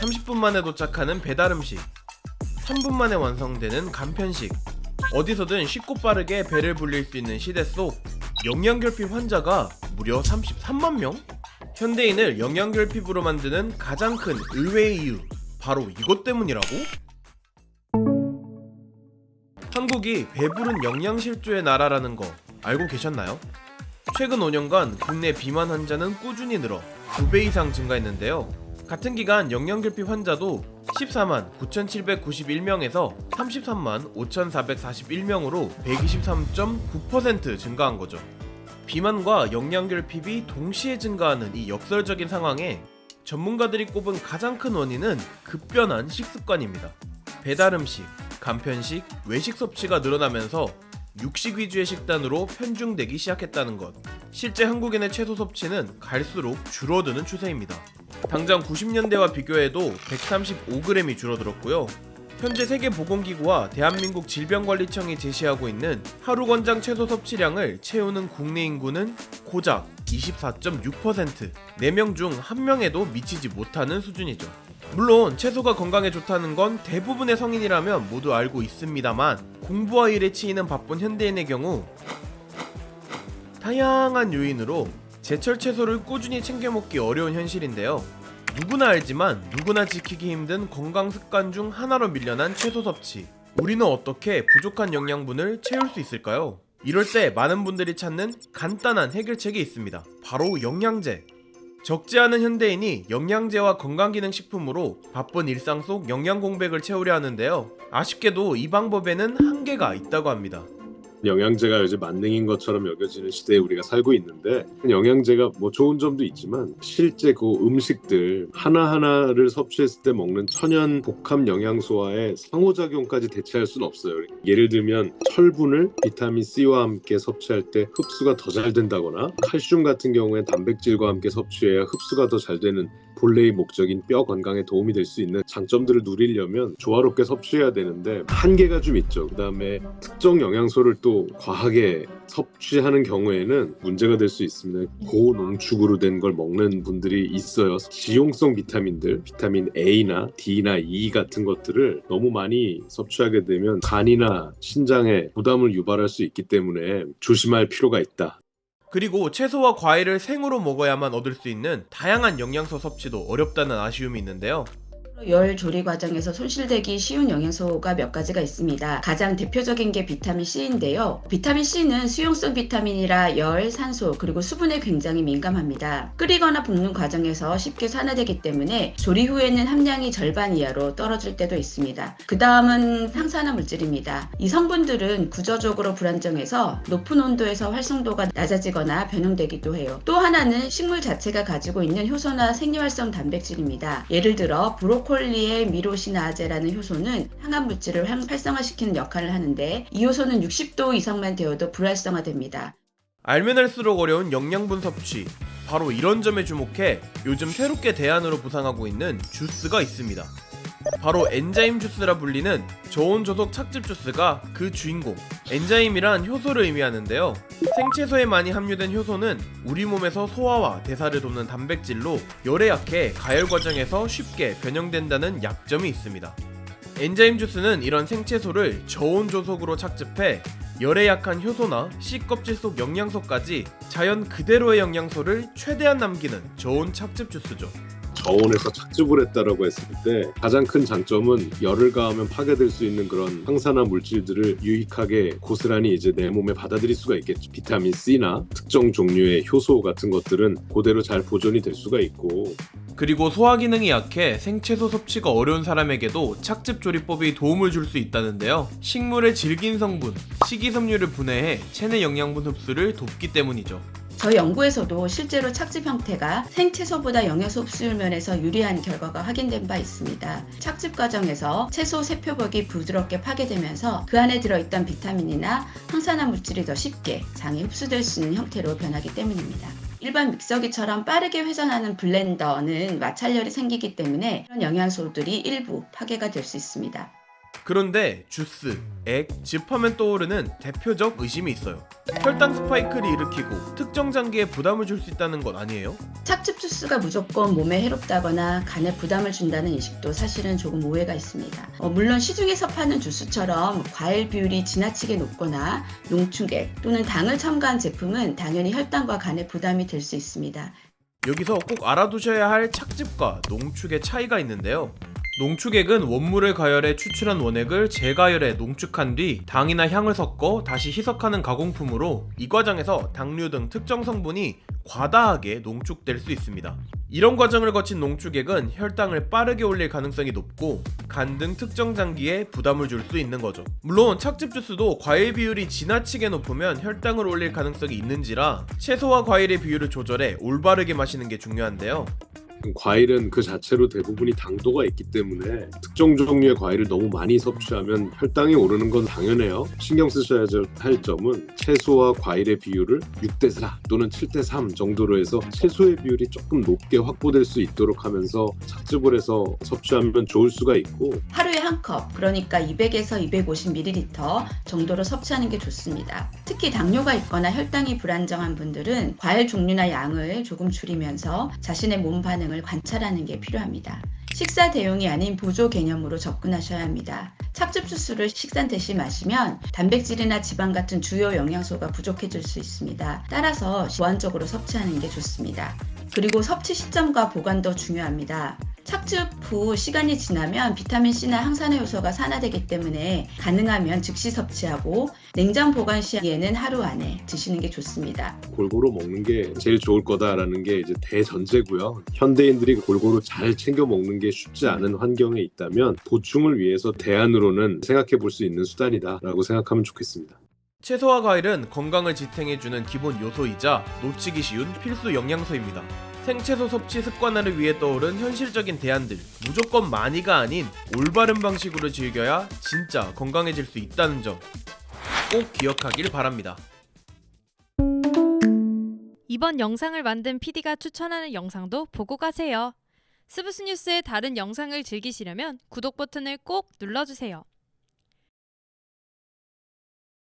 30분 만에 도착하는 배달음식, 3분 만에 완성되는 간편식, 어디서든 쉽고 빠르게 배를 불릴 수 있는 시대 속 영양결핍 환자가 무려 33만 명? 현대인을 영양결핍으로 만드는 가장 큰 의외의 이유, 바로 이것 때문이라고? 한국이 배부른 영양실조의 나라라는 거 알고 계셨나요? 최근 5년간 국내 비만 환자는 꾸준히 늘어 2배 이상 증가했는데요. 같은 기간 영양결핍 환자도 14만 9,791명에서 33만 5,441명으로 123.9% 증가한 거죠. 비만과 영양결핍이 동시에 증가하는 이 역설적인 상황에 전문가들이 꼽은 가장 큰 원인은 급변한 식습관입니다. 배달음식, 간편식, 외식 섭취가 늘어나면서 육식 위주의 식단으로 편중되기 시작했다는 것. 실제 한국인의 채소 섭취는 갈수록 줄어드는 추세입니다. 당장 90년대와 비교해도 135g이 줄어들었고요. 현재 세계보건기구와 대한민국 질병관리청이 제시하고 있는 하루 권장 채소 섭취량을 채우는 국내 인구는 고작 24.6%, 4명 중 1명에도 미치지 못하는 수준이죠. 물론 채소가 건강에 좋다는 건 대부분의 성인이라면 모두 알고 있습니다만, 공부와 일에 치이는 바쁜 현대인의 경우 다양한 요인으로 제철 채소를 꾸준히 챙겨 먹기 어려운 현실인데요. 누구나 알지만 누구나 지키기 힘든 건강 습관 중 하나로 밀려난 채소 섭취. 우리는 어떻게 부족한 영양분을 채울 수 있을까요? 이럴 때 많은 분들이 찾는 간단한 해결책이 있습니다. 바로 영양제. 적지 않은 현대인이 영양제와 건강기능식품으로 바쁜 일상 속 영양 공백을 채우려 하는데요. 아쉽게도 이 방법에는 한계가 있다고 합니다. 영양제가 요즘 만능인 것처럼 여겨지는 시대에 우리가 살고 있는데, 영양제가 뭐 좋은 점도 있지만 실제 그 음식들 하나하나를 섭취했을 때 먹는 천연 복합 영양소와의 상호작용까지 대체할 수는 없어요. 예를 들면 철분을 비타민 C와 함께 섭취할 때 흡수가 더 잘 된다거나, 칼슘 같은 경우에 단백질과 함께 섭취해야 흡수가 더 잘 되는 본래의 목적인 뼈 건강에 도움이 될 수 있는 장점들을 누리려면 조화롭게 섭취해야 되는데 한계가 좀 있죠. 그 다음에 특정 영양소를 또 과하게 섭취하는 경우에는 문제가 될 수 있습니다. 고농축으로 된 걸 먹는 분들이 있어요. 지용성 비타민들, 비타민 A나 D나 E 같은 것들을 너무 많이 섭취하게 되면 간이나 신장에 부담을 유발할 수 있기 때문에 조심할 필요가 있다. 그리고 채소와 과일을 생으로 먹어야만 얻을 수 있는 다양한 영양소 섭취도 어렵다는 아쉬움이 있는데요. 열 조리 과정에서 손실되기 쉬운 영양소가 몇 가지가 있습니다. 가장 대표적인 게 비타민 C인데요. 비타민 C는 수용성 비타민이라 열, 산소, 그리고 수분에 굉장히 민감합니다. 끓이거나 볶는 과정에서 쉽게 산화되기 때문에 조리 후에는 함량이 절반 이하로 떨어질 때도 있습니다. 그 다음은 항산화 물질입니다. 이 성분들은 구조적으로 불안정해서 높은 온도에서 활성도가 낮아지거나 변형되기도 해요. 또 하나는 식물 자체가 가지고 있는 효소나 생리활성 단백질입니다. 예를 들어 브로콜리의 미로시나제라는 효소는 항암 물질을 활성화시키는 역할을 하는데, 이 효소는 60도 이상만 되어도 불활성화됩니다. 알면 할수록 어려운 영양분 섭취. 바로 이런 점에 주목해 요즘 새롭게 대안으로 부상하고 있는 주스가 있습니다. 바로 엔자임 주스라 불리는 저온저속 착즙 주스가 그 주인공. 엔자임이란 효소를 의미하는데요. 생채소에 많이 함유된 효소는 우리 몸에서 소화와 대사를 돕는 단백질로 열에 약해 가열 과정에서 쉽게 변형된다는 약점이 있습니다. 엔자임 주스는 이런 생채소를 저온조속으로 착즙해 열에 약한 효소나 씨 껍질 속 영양소까지 자연 그대로의 영양소를 최대한 남기는 저온 착즙 주스죠. 저온에서 착즙을 했다라고 했을 때 가장 큰 장점은 열을 가하면 파괴될 수 있는 그런 항산화 물질들을 유익하게 고스란히 이제 내 몸에 받아들일 수가 있겠죠. 비타민 C나 특정 종류의 효소 같은 것들은 그대로 잘 보존이 될 수가 있고, 그리고 소화 기능이 약해 생채소 섭취가 어려운 사람에게도 착즙 조리법이 도움을 줄 수 있다는데요. 식물의 질긴 성분, 식이섬유를 분해해 체내 영양분 흡수를 돕기 때문이죠. 저희 연구에서도 실제로 착즙 형태가 생채소보다 영양소 흡수율 면에서 유리한 결과가 확인된 바 있습니다. 착즙 과정에서 채소 세포벽이 부드럽게 파괴되면서 그 안에 들어있던 비타민이나 항산화 물질이 더 쉽게 장에 흡수될 수 있는 형태로 변하기 때문입니다. 일반 믹서기처럼 빠르게 회전하는 블렌더는 마찰열이 생기기 때문에 이런 영양소들이 일부 파괴가 될 수 있습니다. 그런데 주스, 액, 즙하면 떠오르는 대표적 의심이 있어요. 혈당 스파이크를 일으키고 특정 장기에 부담을 줄 수 있다는 것 아니에요? 착즙 주스가 무조건 몸에 해롭다거나 간에 부담을 준다는 인식도 사실은 조금 오해가 있습니다. 물론 시중에서 파는 주스처럼 과일 비율이 지나치게 높거나 농축액 또는 당을 첨가한 제품은 당연히 혈당과 간에 부담이 될 수 있습니다. 여기서 꼭 알아두셔야 할 착즙과 농축의 차이가 있는데요. 농축액은 원물을 가열해 추출한 원액을 재가열해 농축한 뒤 당이나 향을 섞어 다시 희석하는 가공품으로 이 과정에서 당류 등 특정 성분이 과다하게 농축될 수 있습니다. 이런 과정을 거친 농축액은 혈당을 빠르게 올릴 가능성이 높고 간 등 특정 장기에 부담을 줄 수 있는 거죠. 물론 착즙 주스도 과일 비율이 지나치게 높으면 혈당을 올릴 가능성이 있는지라 채소와 과일의 비율을 조절해 올바르게 마시는 게 중요한데요. 과일은 그 자체로 대부분이 당도가 있기 때문에 특정 종류의 과일을 너무 많이 섭취하면 혈당이 오르는 건 당연해요. 신경 쓰셔야 할 점은 채소와 과일의 비율을 6대4 또는 7대3 정도로 해서 채소의 비율이 조금 높게 확보될 수 있도록 하면서 착즙을 해서 섭취하면 좋을 수가 있고, 하루에 한 컵, 그러니까 200에서 250ml 정도로 섭취하는 게 좋습니다. 특히 당뇨가 있거나 혈당이 불안정한 분들은 과일 종류나 양을 조금 줄이면서 자신의 몸 반응을 관찰하는 게 필요합니다. 식사 대용이 아닌 보조 개념으로 접근하셔야 합니다. 착즙 주스를 식사 대신 마시면 단백질이나 지방 같은 주요 영양소가 부족해질 수 있습니다. 따라서 보완적으로 섭취하는 게 좋습니다. 그리고 섭취 시점과 보관도 중요합니다. 착즙 후 시간이 지나면 비타민C나 항산화 요소가 산화되기 때문에 가능하면 즉시 섭취하고 냉장 보관 시에는 하루 안에 드시는 게 좋습니다. 골고루 먹는 게 제일 좋을 거다라는 게 이제 대전제고요. 현대인들이 골고루 잘 챙겨 먹는 게 쉽지 않은 환경에 있다면 보충을 위해서 대안으로는 생각해 볼 수 있는 수단이다라고 생각하면 좋겠습니다. 채소와 과일은 건강을 지탱해주는 기본 요소이자 놓치기 쉬운 필수 영양소입니다. 생채소 섭취 습관화를 위해 떠오른 현실적인 대안들, 무조건 많이가 아닌 올바른 방식으로 즐겨야 진짜 건강해질 수 있다는 점 꼭 기억하길 바랍니다. 이번 영상을 만든 PD가 추천하는 영상도 보고 가세요. 스브스 뉴스의 다른 영상을 즐기시려면 구독 버튼을 꼭 눌러주세요.